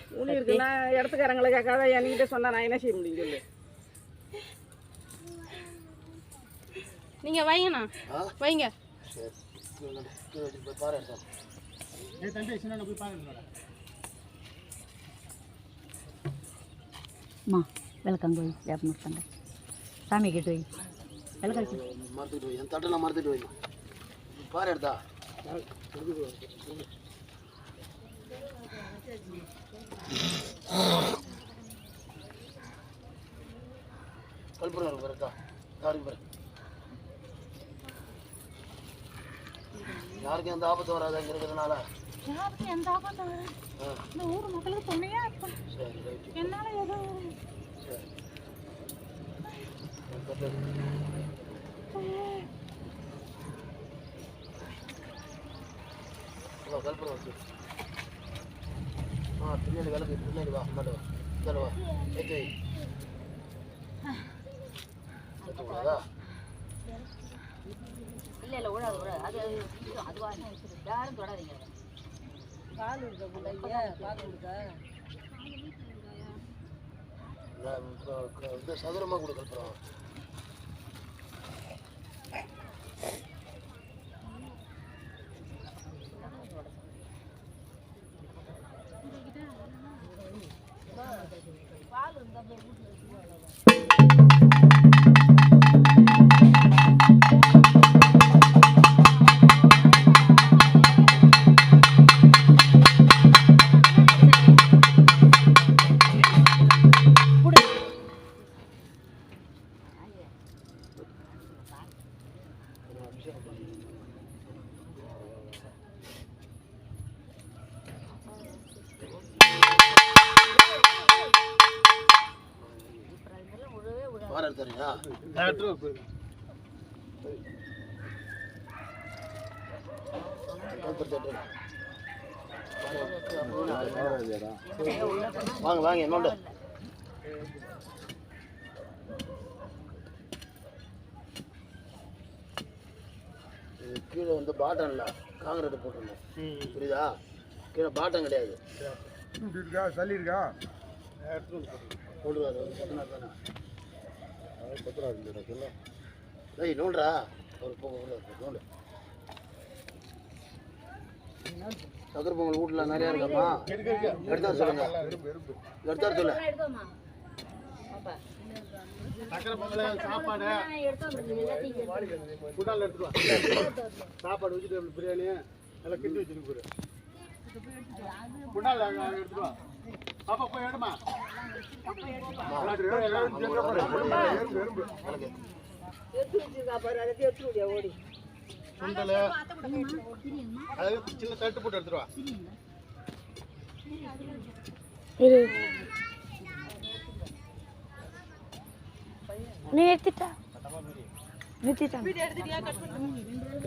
துணி இருக்குன்னா இடத்துக்காரங்களை கேட்காத என்கிட்ட சொன்னா நான் என்ன செய்ய முடியும் சொல்லு. நீங்கள் வைங்கண்ணா வைங்க. அம்மா விளக்கம் போய் வேப்பம் பண்ணுறேன் சாமி கிட்ட வை விளக்கம் மறந்துட்டு வை என் தட்டெல்லாம் மறந்துட்டு வை பாரு எடுத்தா கல்புரம் பாருக்கா யாருக்கு பாரு யாருக்கும் எந்த ஆபத்து வராது அங்கே இருக்கிறதுனால யாருக்கு எந்த ஆபத்தும் இந்த ஊர் மக்களுக்கு துணையா இருப்பேன். என்னால எதுவும் கல்புரம் வச்சு பின்னாடி விளக்கு பின்னாடி வா மாட்டவா இந்தாடு வா ஏற்றி கூடாதா இல்லை இல்லை விடாது விடாது அது அதுவாக யாரும் தொடாதீங்க. பால் இருக்க பிள்ளைங்க பால் கொடுக்க இது சதுரமாக கொடு கல்புரம் பால் இருந்தால் போய் வீட்டில் பாரு எடுத்தாரியா வாங்க வாங்க என்னோட கீழே வந்து பாட்டம் இல்லை காங்கிரீட் போட்டுருந்தோம் புரியுதா கீழே பாட்டம் கிடையாது சளி இருக்கா போடுவார் ஏய் நோண்டா ஒரு நோண்டு சக்கரை பொங்கல் வீட்டில் நிறையா இருக்காம்மா எடுத்தா சொல்லுங்க எடுத்தா சொல்லு சக்கரை பொங்கல் சாப்பாடு குண்டால் எடுத்துட்டு வா சாப்பாடு வெஜிடபிள் பிரியாணி எல்லாம் கிண்டி வச்சுருக்கு குண்டால் எடுத்துட்டு வா பாப்பா போய் எடுமா சுண்டல் அது சின்ன தட்டு போட்டு எடுத்துட்டு வா நீ எடுத்துட்டா